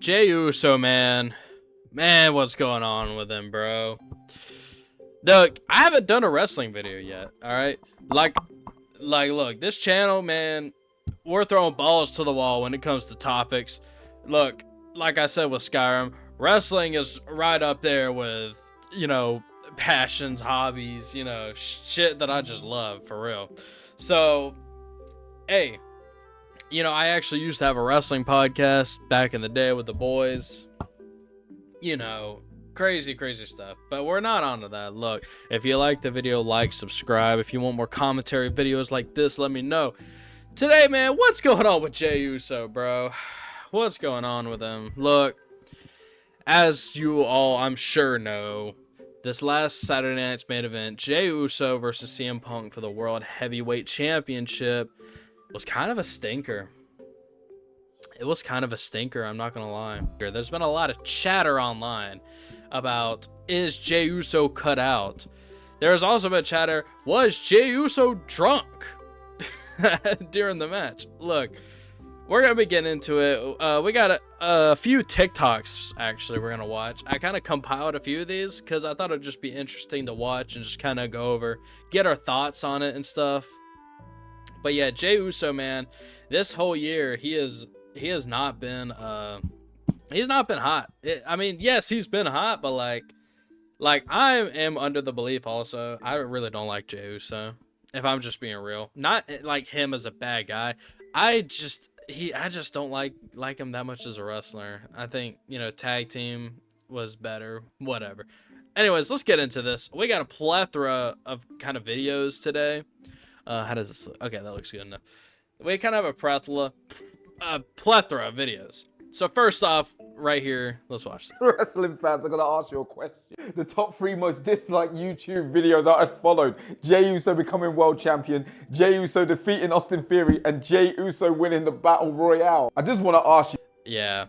Jey Uso, man, what's going on with him, bro? Look, I haven't done a wrestling video yet. All right, look, this channel, man, we're throwing balls to the wall when it comes to topics. Look, like I said with Skyrim, wrestling is right up there with, passions, hobbies, shit that I just love for real. So, hey, I actually used to have a wrestling podcast back in the day with the boys. Crazy stuff. But we're not onto that. Look, if you like the video, like, subscribe. If you want more commentary videos like this, let me know. Today, man, what's going on with Jey Uso, bro? What's going on with him? Look, as you all, I'm sure, know, this last Saturday night's main event, Jey Uso versus CM Punk for the World Heavyweight Championship, was kind of a stinker. It was kind of a stinker, I'm not gonna lie. There's been a lot of chatter online about, is Jey Uso cut out? There's also been chatter, was Jey Uso drunk during the match? Look, we're gonna be getting into it. We got a few TikToks, actually, we're gonna watch. I kind of compiled a few of these because I thought it'd just be interesting to watch and just kind of go over, get our thoughts on it and stuff. But yeah, Jey Uso, man, this whole year he has not been he's not been hot. I mean, yes, he's been hot, but like I am under the belief also, I really don't like Jey Uso, if I'm just being real. Not like him as a bad guy. I just don't like him that much as a wrestler. I think, tag team was better, whatever. Anyways, let's get into this. We got a plethora of kind of videos today. How does this look? Okay, that looks good enough. We kind of have a plethora of videos. So first off, right here, let's watch this. Wrestling fans, I'm going to ask you a question. The top 3 most disliked YouTube videos that I've followed: Jey Uso becoming world champion, Jey Uso defeating Austin Theory, and Jey Uso winning the Battle Royale. I just want to ask you. Yeah.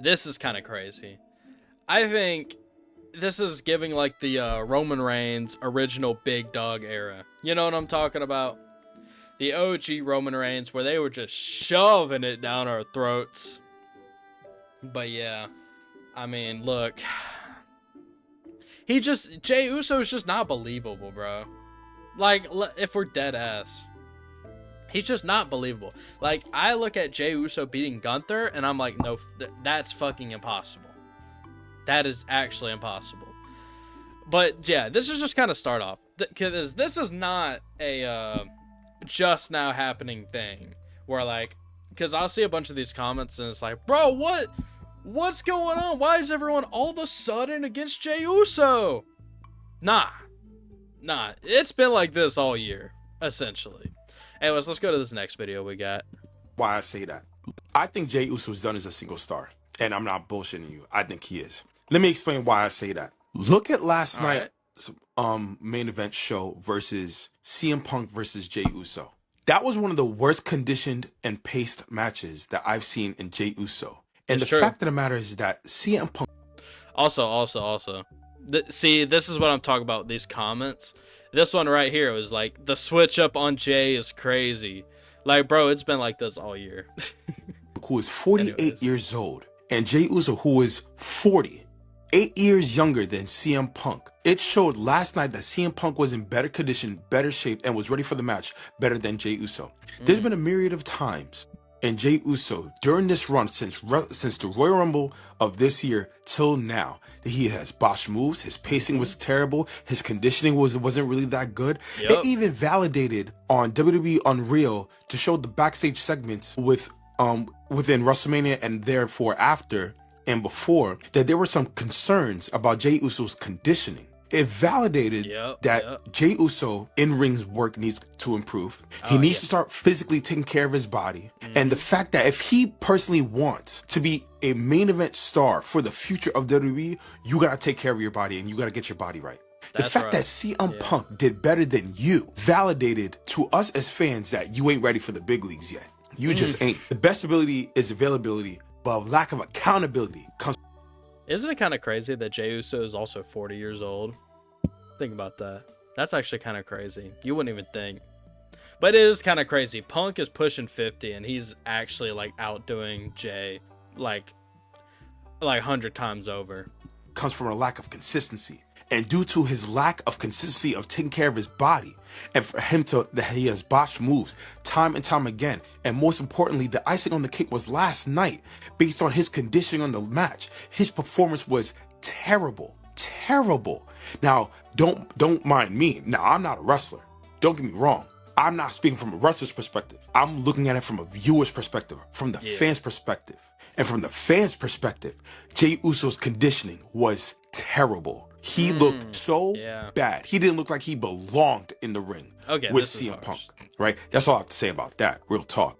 This is kind of crazy. I think this is giving like the Roman Reigns original big dog era. You know what I'm talking about? The OG Roman Reigns, where they were just shoving it down our throats. But yeah, I mean, look, Jey Uso is just not believable, bro. Like, if we're dead ass, he's just not believable. Like, I look at Jey Uso beating Gunther, and I'm like, no, that's fucking impossible. That is actually impossible. But yeah, this is just kind of start off, because this is not a just now happening thing where, like, because I'll see a bunch of these comments and it's like, bro, what's going on? Why is everyone all of a sudden against Jey Uso? Nah, it's been like this all year, essentially. Anyways, let's go to this next video we got. Why I say that? I think Jey Uso's done as a single star, and I'm not bullshitting you. I think he is. Let me explain why I say that. Look at last night's main event show versus CM Punk versus Jey Uso. That was one of the worst conditioned and paced matches that I've seen in Jey Uso. And the fact of the matter is that CM Punk. Also. See, this is what I'm talking about, these comments. This one right here was like, the switch up on Jey is crazy. Like, bro, it's been like this all year. Who is 48 years old, and Jey Uso, who is 40, 8 years younger than CM Punk. It showed last night that CM Punk was in better condition, better shape, and was ready for the match better than Jey Uso. There's been a myriad of times in Jey Uso during this run since the Royal Rumble of this year till now that he has botched moves. His pacing was terrible. His conditioning wasn't really that good. Yep. They even validated on WWE Unreal to show the backstage segments within WrestleMania and therefore after and before that there were some concerns about Jey Uso's conditioning. It validated that Jey Uso in-ring work needs to improve. He needs to start physically taking care of his body. And the fact that if he personally wants to be a main event star for the future of WWE, you got to take care of your body and you got to get your body right. The fact that CM Punk did better than you validated to us as fans that you ain't ready for the big leagues yet. You just ain't. The best ability is availability, but lack of accountability comes. Isn't it kind of crazy that Jey Uso is also 40 years old? Think about that. That's actually kind of crazy. You wouldn't even think. But it is kind of crazy. Punk is pushing 50 and he's actually like outdoing Jey. like 100 times over. Comes from a lack of consistency. And due to his lack of consistency of taking care of his body, and for him that he has botched moves time and time again, and most importantly, the icing on the cake was last night, based on his conditioning on the match. His performance was terrible, terrible. Now, don't mind me. Now, I'm not a wrestler. Don't get me wrong. I'm not speaking from a wrestler's perspective. I'm looking at it from a viewer's perspective, from the fans' perspective. And from the fans' perspective, Jey Uso's conditioning was terrible. He looked so bad. He didn't look like he belonged in the ring with CM Punk, right? That's all I have to say about that. Real talk.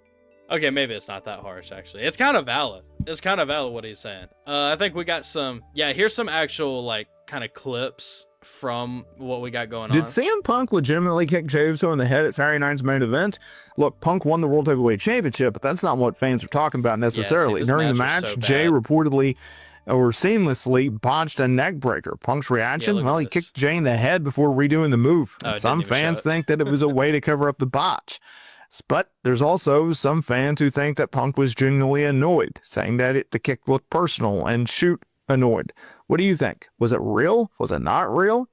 Okay, maybe it's not that harsh, actually. It's kind of valid. It's kind of valid what he's saying. I think we got some, here's some actual, like, kind of clips from what we got going on. Did CM Punk legitimately kick Jey Uso in the head at Saturday night's main event? Look, Punk won the World Heavyweight Championship, but that's not what fans are talking about necessarily. Yeah, see, during the match, Jey reportedly or seamlessly botched a neck breaker. Punk's reaction? Well, he kicked Jey in the head before redoing the move. Some fans think that it was a way to cover up the botch. But there's also some fans who think that Punk was genuinely annoyed, saying that the kick looked personal and annoyed. What do you think? Was it real? Was it not real?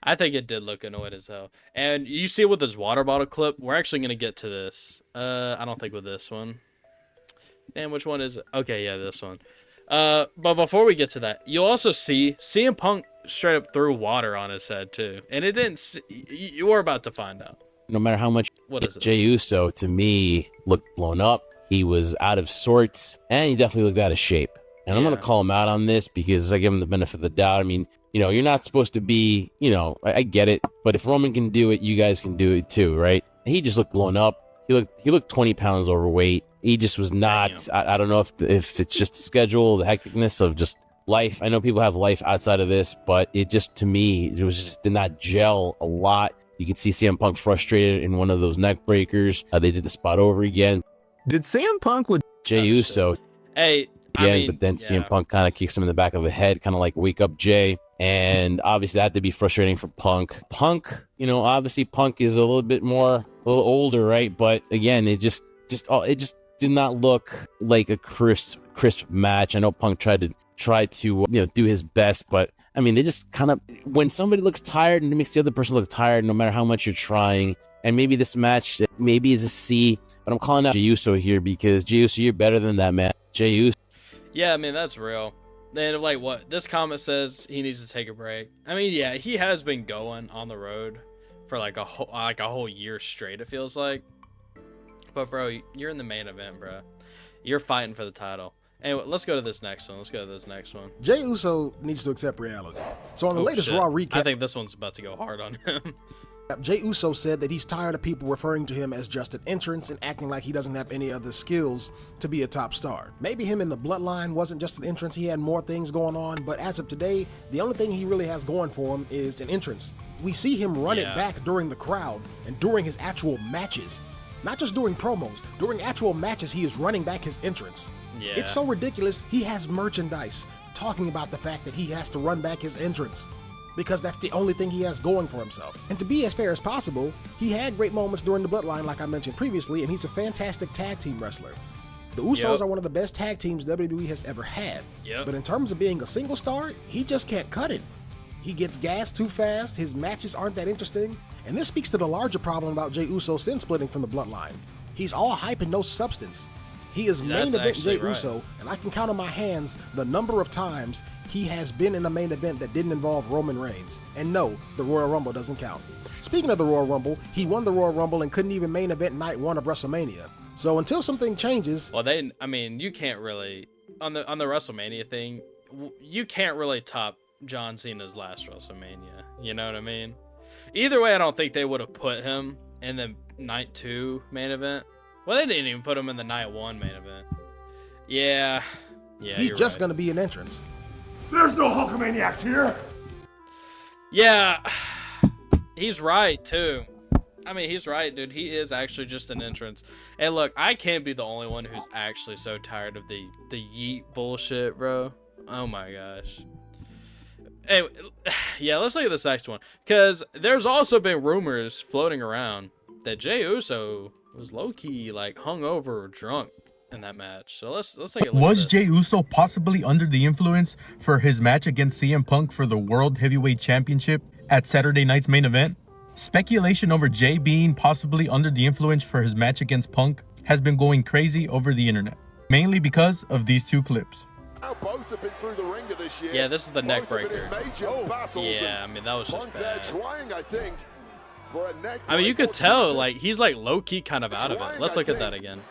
I think it did look annoyed as hell. And you see with this water bottle clip, we're actually going to get to this. I don't think with this one. And which one is it? Okay, yeah, this one. But before we get to that, you'll also see CM Punk straight up threw water on his head too. And it didn't, you were about to find out. No matter how much Jey Uso, to me, looked blown up. He was out of sorts, and he definitely looked out of shape. And I'm going to call him out on this because I give him the benefit of the doubt. I mean, you're not supposed to be, I get it. But if Roman can do it, you guys can do it too, right? He just looked blown up. He looked 20 pounds overweight. He just was not, I don't know if it's just the schedule, the hecticness of just life. I know people have life outside of this, but it just, to me, it was just did not gel a lot. You could see CM Punk frustrated in one of those neck breakers. They did the spot over again. Did CM Punk with Jey Uso? Hey, but then CM Punk kind of kicks him in the back of the head, kind of like wake up Jey. And obviously that had to be frustrating for Punk. Obviously Punk is a little older, right? But again, it just did not look like a crisp match. I know Punk tried to do his best, but I mean, they just kind of, when somebody looks tired and it makes the other person look tired, no matter how much you're trying. And maybe this match maybe is a C, but I'm calling out Jey Uso here because Jey Uso, you're better than that, man. Jey Uso. Yeah, I mean, that's real. And like what this comment says, he needs to take a break. I mean, yeah, he has been going on the road for like a whole year straight, it feels like. But bro, you're in the main event, bro. You're fighting for the title. Anyway, let's go to this next one. Jey Uso needs to accept reality. So on the latest Raw recap, I think this one's about to go hard on him. Jey Uso said that he's tired of people referring to him as just an entrance and acting like he doesn't have any other skills to be a top star. Maybe him in the bloodline wasn't just an entrance, he had more things going on, but as of today, the only thing he really has going for him is an entrance. We see him run it back during the crowd and during his actual matches. Not just during promos, during actual matches he is running back his entrance. Yeah. It's so ridiculous, he has merchandise talking about the fact that he has to run back his entrance, because that's the only thing he has going for himself. And to be as fair as possible, he had great moments during the Bloodline like I mentioned previously, and he's a fantastic tag team wrestler. The Usos are one of the best tag teams WWE has ever had. But in terms of being a single star, he just can't cut it. He gets gassed too fast, his matches aren't that interesting, and this speaks to the larger problem about Jey Uso since splitting from the Bloodline. He's all hype and no substance. He is main event Jey Uso, and I can count on my hands the number of times he has been in a main event that didn't involve Roman Reigns. And no, the Royal Rumble doesn't count. Speaking of the Royal Rumble, he won the Royal Rumble and couldn't even main event night 1 of WrestleMania. So until something changes... Well, you can't really... On the WrestleMania thing, you can't really top John Cena's last WrestleMania. You know what I mean? Either way, I don't think they would have put him in the night 2 main event. Well, they didn't even put him in the night 1 main event. Yeah, he's just going to be an entrance. There's no Hulkamaniacs here. Yeah, he's right, too. I mean, he's right, dude. He is actually just an entrance. And look, I can't be the only one who's actually so tired of the yeet bullshit, bro. Oh, my gosh. Anyway, yeah, let's look at this next one. Because there's also been rumors floating around that Jey Uso was low-key, like, hungover or drunk in that match. So let's take a look. Was Jey Uso possibly under the influence for his match against CM Punk for the World Heavyweight Championship at Saturday night's main event? Speculation over Jey being possibly under the influence for his match against Punk has been going crazy over the internet, mainly because of these two clips. Both have been through the ringer this year. Yeah, this is the neck breaker. Yeah, I mean, that was just bad. Trying, I think, for a neck I mean, you could tell, like, he's like low-key kind of out of it. Let's look at that again.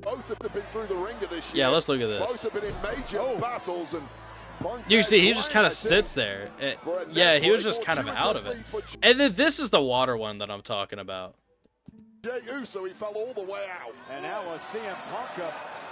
Both have been through the ringer this year. Yeah, let's look at Both this. have been in major battles, and You can see he just kind of sits there. Yeah, he was just kind of out of it. And then this is the water one that I'm talking about. Jey Uso, he fell all the way out. And now CM Punk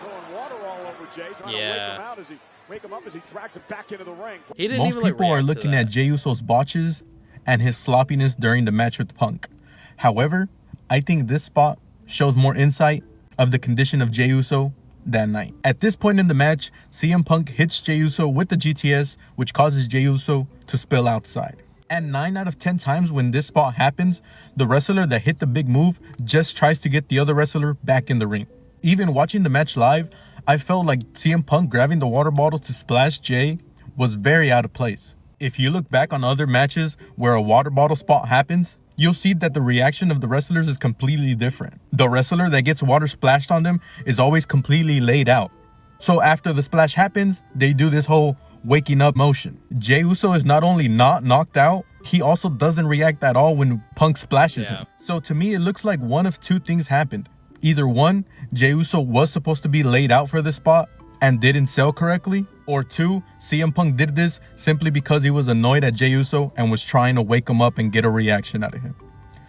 throwing water all over Jey, trying to wake him up as he drags him back into the ring. He didn't Most even, like, people are react to looking that. at Jey Uso's botches and his sloppiness during the match with Punk. However, I think this spot shows more insight of the condition of Jey Uso that night. At this point in the match, CM Punk hits Jey Uso with the GTS, which causes Jey Uso to spill outside. And 9 out of 10 times when this spot happens, the wrestler that hit the big move just tries to get the other wrestler back in the ring. Even watching the match live, I felt like CM Punk grabbing the water bottle to splash Jey was very out of place. If you look back on other matches where a water bottle spot happens, you'll see that the reaction of the wrestlers is completely different. The wrestler that gets water splashed on them is always completely laid out. So after the splash happens, they do this whole waking up motion. Jey Uso is not only not knocked out, he also doesn't react at all when Punk splashes him. So to me, it looks like one of two things happened. Either one, Jey Uso was supposed to be laid out for this spot and didn't sell correctly, or two, CM Punk did this simply because he was annoyed at Jey Uso and was trying to wake him up and get a reaction out of him.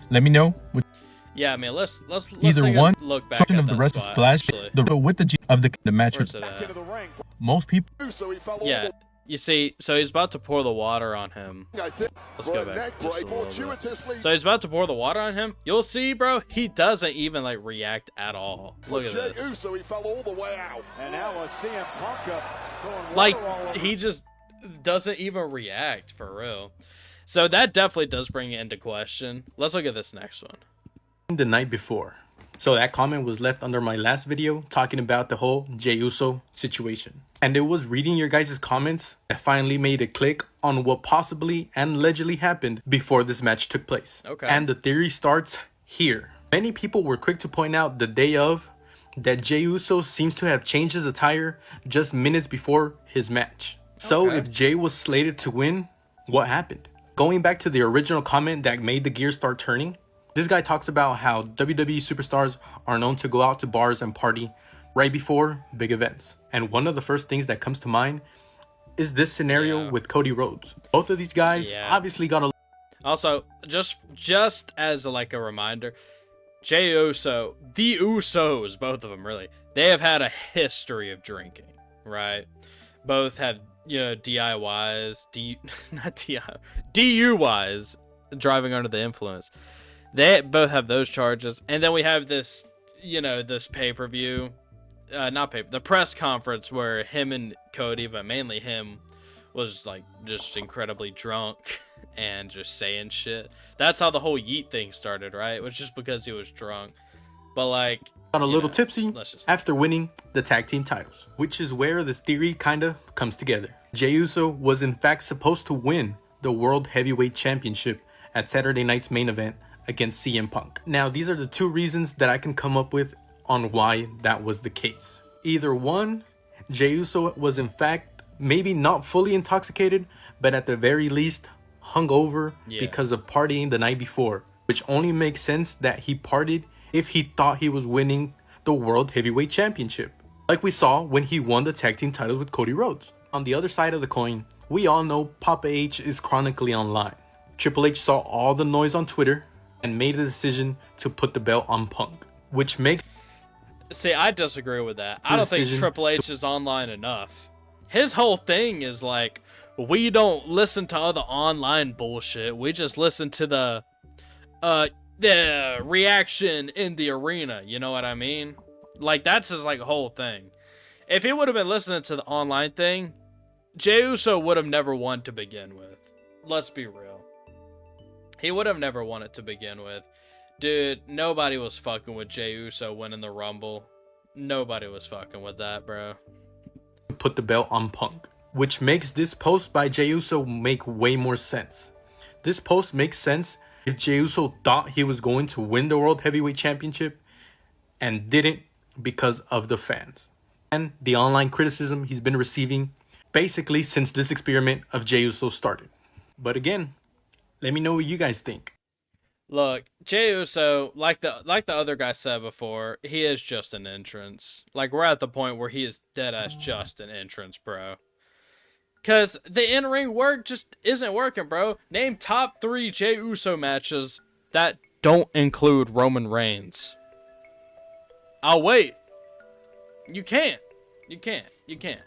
Let me know. Yeah, I mean, let's Either take one, a look back something at of the that rest of spot, Splash, actually. with the G of the match. Where's it at? Most people. Yeah, you see, so he's about to pour the water on him. Let's go back just a little bit. So he's about to pour the water on him. You'll see, bro, he doesn't even, like, react at all. Look at this. Jey Uso, he fell all the way out. And now CM Punk throwing Like, water all over. he just doesn't even react, for real. So that definitely does bring it into question. Let's look at this next one. The night before. So that comment was left under my last video talking about the whole Jey Uso situation. And it was reading your guys' comments that finally made it click on what possibly and allegedly happened before this match took place. Okay. And the theory starts here. Many people were quick to point out the day of that Jey Uso seems to have changed his attire just minutes before his match. So if Jey was slated to win, what happened? Going back to the original comment that made the gears start turning, this guy talks about how WWE superstars are known to go out to bars and party right before big events. And one of the first things that comes to mind is this scenario with Cody Rhodes. Both of these guys obviously got a... Also, just as like a reminder, Jey Uso, the Usos, both of them really, they have had a history of drinking, right? Both have, you know, DUIs, driving under the influence. They both have those charges. And then we have this, you know, this pay-per-view, the press conference where him and Cody, but mainly him, was like just incredibly drunk and just saying shit. That's how the whole Yeet thing started, right? It was just because he was drunk. But like, got a little tipsy after winning the tag team titles, which is where this theory kind of comes together. Jey Uso was in fact supposed to win the World Heavyweight Championship at Saturday night's main event against CM Punk. Now, these are the two reasons that I can come up with on why that was the case. Either one, Jey Uso was in fact maybe not fully intoxicated, but at the very least hungover because of partying the night before, which only makes sense that he partied if he thought he was winning the World Heavyweight Championship, like we saw when he won the tag team titles with Cody Rhodes. On the other side of the coin, we all know Papa H is chronically online. Triple H saw all the noise on Twitter and made a decision to put the belt on Punk, which makes... See, I disagree with that. I don't think Triple H is online enough. His whole thing is like, we don't listen to all the online bullshit. We just listen to the reaction in the arena. You know what I mean? Like, that's his like whole thing. If he would have been listening to the online thing, Jey Uso would have never won to begin with. Let's be real. He would have never won it to begin with. Dude, nobody was fucking with Jey Uso winning the Rumble. Nobody was fucking with that, bro. Put the belt on Punk, which makes this post by Jey Uso make way more sense. This post makes sense if Jey Uso thought he was going to win the World Heavyweight Championship and didn't because of the fans and the online criticism he's been receiving basically since this experiment of Jey Uso started. But again, let me know what you guys think. Look, Jey Uso, like the other guy said before, he is just an entrance. Like, we're at the point where he is deadass just an entrance, bro. Because the in-ring work just isn't working, bro. Name top 3 Jey Uso matches that don't include Roman Reigns. I'll wait. You can't. You can't. You can't.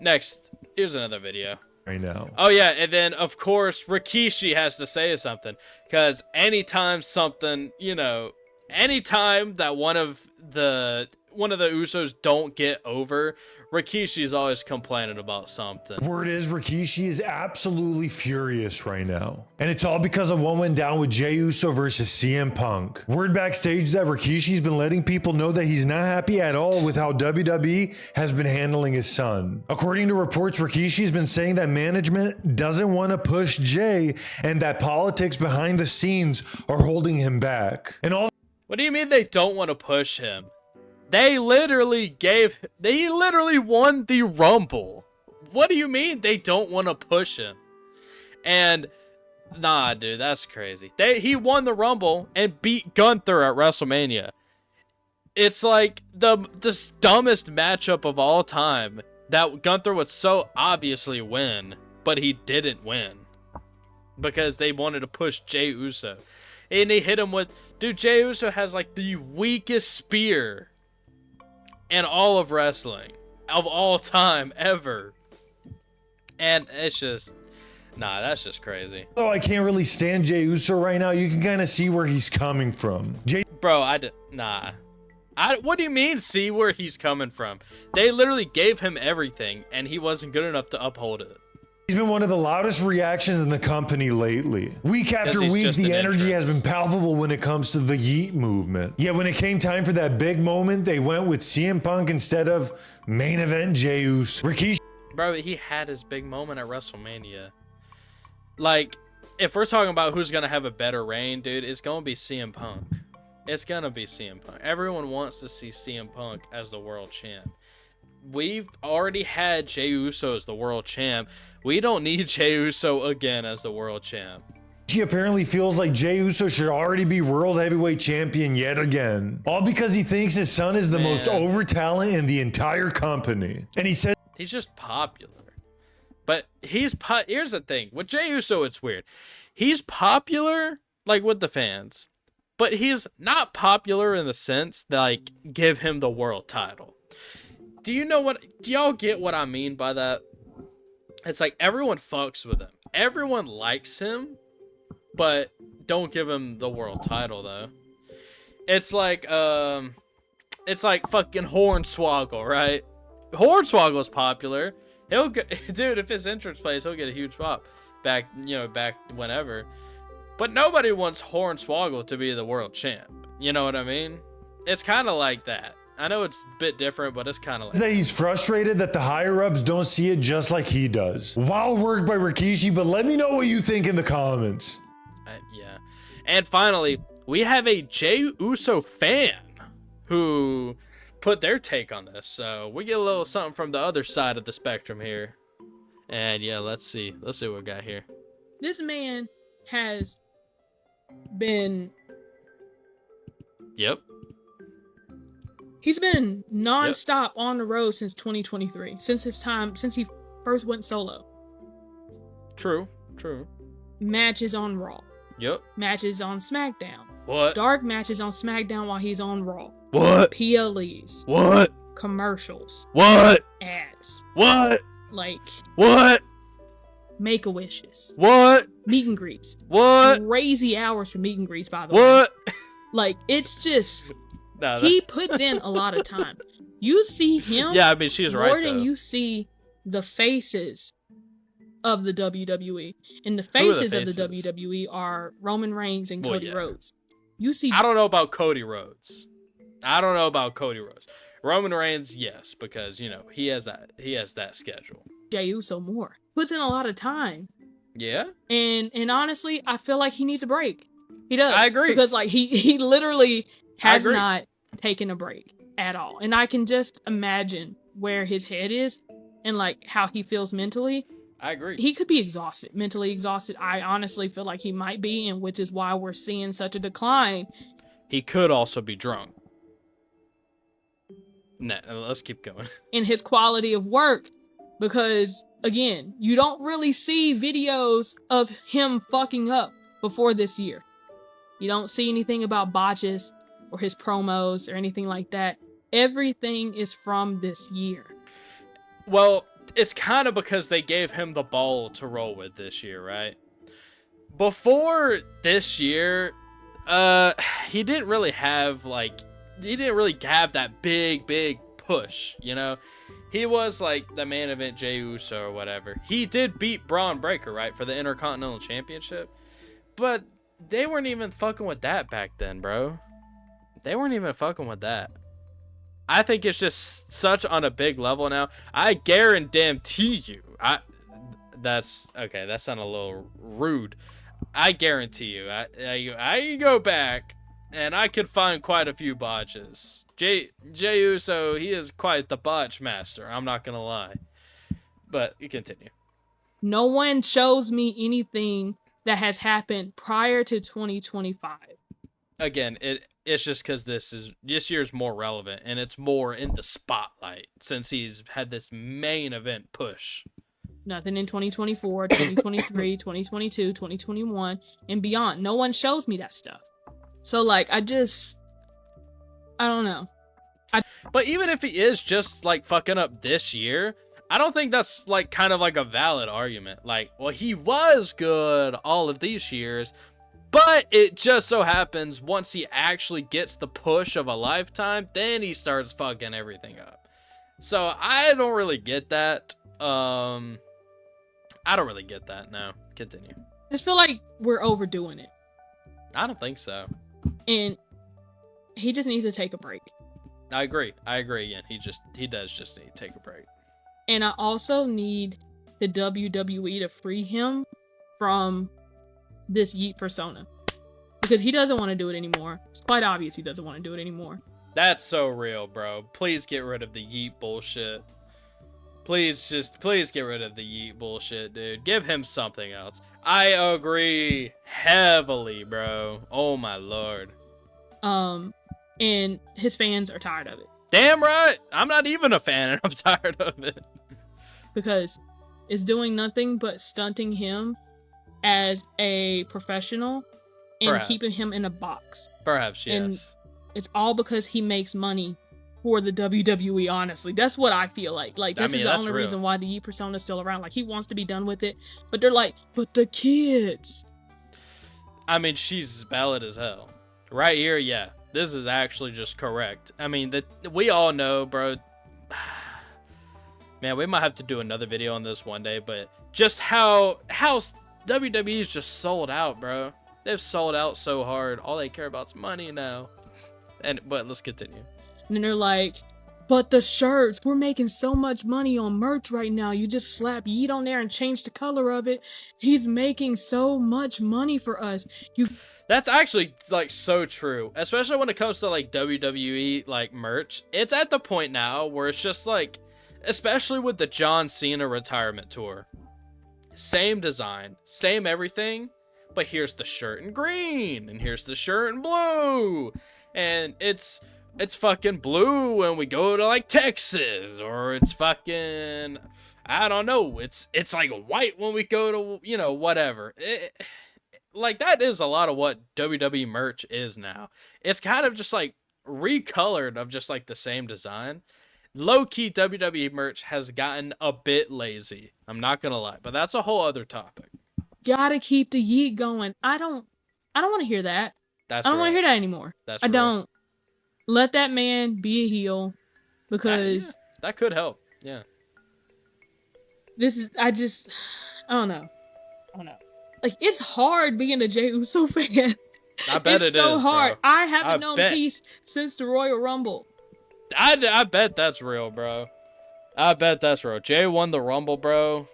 Next, here's another video. Right now. Oh yeah, and then of course Rikishi has to say something, because anytime something, you know, anytime that one of the Usos don't get over, Rikishi's always complaining about something. Word is Rikishi is absolutely furious right now. And it's all because of what went down with Jey Uso versus CM Punk. Word backstage that Rikishi's been letting people know that he's not happy at all with how WWE has been handling his son. According to reports, Rikishi's been saying that management doesn't want to push Jey and that politics behind the scenes are holding him back. And all. What do you mean they don't want to push him? He literally won the Rumble. What do you mean they don't want to push him? And nah, dude, that's crazy. He won the Rumble and beat Gunther at WrestleMania. It's like the dumbest matchup of all time that Gunther would so obviously win, but he didn't win because they wanted to push Jey Uso. And they hit him with, dude, Jey Uso has like the weakest spear in all of wrestling of all time ever. And it's just, nah, that's just crazy. Oh, I can't really stand Jey Uso right now. You can kind of see where he's coming from. Bro, what do you mean see where he's coming from? They literally gave him everything and he wasn't good enough to uphold it. He's been one of the loudest reactions in the company lately. Week after week, the energy has been palpable when it comes to the Yeet movement. Yet when it came time for that big moment, they went with CM Punk instead of main event Jey Uso. Rikishi. Bro, he had his big moment at WrestleMania. Like, if we're talking about who's going to have a better reign, dude, it's going to be CM Punk. It's going to be CM Punk. Everyone wants to see CM Punk as the world champ. We've already had Jey Uso as the world champ. We don't need Jey Uso again as the world champ. He apparently feels like Jey Uso should already be world heavyweight champion yet again. All because he thinks his son is the most over talent in the entire company. And he said he's just popular. But here's the thing. With Jey Uso, it's weird. He's popular, like, with the fans. But he's not popular in the sense that, like, give him the world title. Do y'all get what I mean by that? It's like everyone fucks with him. Everyone likes him, but don't give him the world title though. It's like fucking Hornswoggle, right? Hornswoggle's popular. Dude, if his entrance plays, he'll get a huge pop back whenever. But nobody wants Hornswoggle to be the world champ. You know what I mean? It's kind of like that. I know it's a bit different, but it's kind of like that he's frustrated that the higher-ups don't see it just like he does. Wild work by Rikishi, but let me know what you think in the comments. Yeah. And finally, we have a Jey Uso fan who put their take on this. So we get a little something from the other side of the spectrum here. And yeah, let's see. Let's see what we got here. This man has been... Yep. He's been non-stop on the road since 2023, since he first went solo. True. Matches on Raw. Yep. Matches on SmackDown. What? Dark matches on SmackDown while he's on Raw. What? PLEs. What? Commercials. What? Ads. What? Like. What? Make-a-wishes. What? Meet and greets. What? Crazy hours for meet and greets, by the way. What? Like, it's just... he puts in a lot of time. You see him. Yeah, I mean, she's right. More than you see the faces of the WWE, and the faces of the WWE are Roman Reigns and Cody Rhodes. You see. I don't know about Cody Rhodes. I don't know about Cody Rhodes. Roman Reigns, yes, because you know he has that schedule. Jey Uso more puts in a lot of time. Yeah. And honestly, I feel like he needs a break. He does. I agree. Because like he literally has not taken a break at all. And I can just imagine where his head is and like how he feels mentally. I agree. He could be exhausted, mentally exhausted. I honestly feel like he might be, and which is why we're seeing such a decline. He could also be drunk. Nah, let's keep going. In his quality of work, because again, you don't really see videos of him fucking up before this year. You don't see anything about botches or his promos or anything like that. Everything is from this year. Well, it's kind of because they gave him the ball to roll with this year, right? Before this year, he didn't really have that big push, you know? He was like the main event Jey Uso or whatever. He did beat Braun Breaker, right, for the Intercontinental Championship. But they weren't even fucking with that back then, bro. They weren't even fucking with that. I think it's just such on a big level now. I guarantee you. That's okay. That sounded a little rude. I guarantee you. I go back and I could find quite a few botches. Jey Uso, he is quite the botch master. I'm not gonna lie. But you continue. No one shows me anything that has happened prior to 2025. Again, it's just because this year's more relevant and it's more in the spotlight since he's had this main event push. Nothing in 2024, 2023, 2022, 2021, and beyond. No one shows me that stuff. So, like, I don't know. But even if he is just, like, fucking up this year, I don't think that's, like, kind of like a valid argument. Like, well, he was good all of these years, but it just so happens once he actually gets the push of a lifetime, then he starts fucking everything up. So I don't really get that. I don't really get that. No, continue. I just feel like we're overdoing it. I don't think so. And he just needs to take a break. I agree. Again, he does just need to take a break. And I also need the WWE to free him from this Yeet persona, because he doesn't want to do it anymore. It's quite obvious he doesn't want to do it anymore. That's so real, bro. Please get rid of the Yeet bullshit. Please get rid of the Yeet bullshit, dude. Give him something else. I agree heavily, bro. Oh my lord. And his fans are tired of it. Damn right. I'm not even a fan and I'm tired of it. Because it's doing nothing but stunting him as a professional and keeping him in a box. Perhaps, yes. And it's all because he makes money for the WWE, honestly. That's what I feel like. Like, this is the only reason why the Yeet persona is still around. Like, he wants to be done with it, but they're like, but the kids. I mean, she's valid as hell. Right here, yeah. This is actually just correct. I mean, we all know, bro. Man, we might have to do another video on this one day, but just how WWE's just sold out, bro. They've sold out so hard. All they care about is money now. But let's continue. And then they're like, but the shirts, we're making so much money on merch right now. You just slap Yeet on there and change the color of it. He's making so much money for us. That's actually, like, so true. Especially when it comes to, like, WWE, like, merch. It's at the point now where it's just, like, especially with the John Cena retirement tour. Same design, same everything, but here's the shirt in green, and here's the shirt in blue. And it's fucking blue when we go to, like, Texas, or it's fucking, I don't know, it's like white when we go to, you know, whatever. Like, that is a lot of what WWE merch is now. It's kind of just, like, recolored of just, like, the same design. Low-key WWE merch has gotten a bit lazy. I'm not gonna lie, but that's a whole other topic. Gotta keep the Yeet going. I don't want to hear that. I don't want to hear that anymore. I don't. Let that man be a heel, because that could help. Yeah. I don't know. Like, it's hard being a Jey Uso fan I bet it's so hard. bro. I haven't known peace since the Royal Rumble. I bet that's real, bro. I bet that's real. Jay won the Rumble, bro.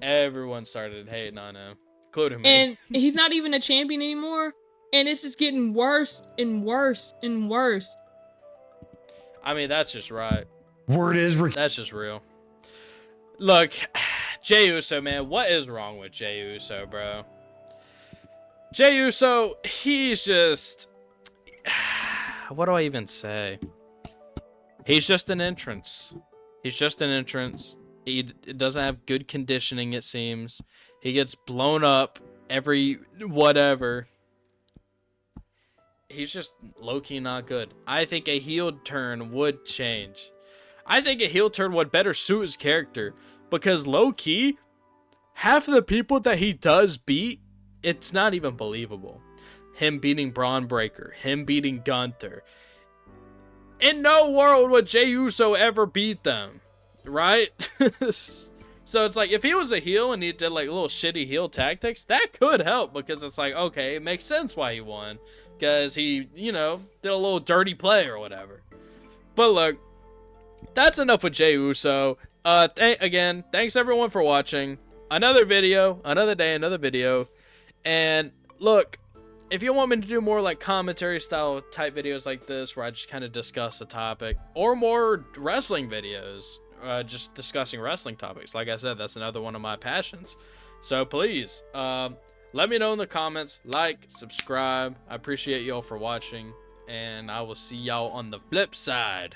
Everyone started hating on him, including me. And he's not even a champion anymore. And it's just getting worse and worse and worse. I mean, that's just right. Word is that's just real. Look, Jey Uso, man, what is wrong with Jey Uso, bro? Jey Uso, he's just... What do I even say? He's just an entrance. He's just an entrance. He doesn't have good conditioning, it seems. He gets blown up every whatever. He's just low-key not good. I think a heel turn would change. I think a heel turn would better suit his character. Because low-key, half of the people that he does beat, it's not even believable. Him beating Braun Breaker. Him beating Gunther. In no world would Jey Uso ever beat them. Right? So it's like, if he was a heel and he did like little shitty heel tactics, that could help. Because it's like, okay, it makes sense why he won. Because he, you know, did a little dirty play or whatever. But look, that's enough with Jey Uso. Again, thanks everyone for watching. Another video, another day, another video. And look, if you want me to do more like commentary style type videos like this, where I just kind of discuss a topic, or more wrestling videos, just discussing wrestling topics, like I said, that's another one of my passions. So please, let me know in the comments, like, subscribe. I appreciate y'all for watching, and I will see y'all on the flip side.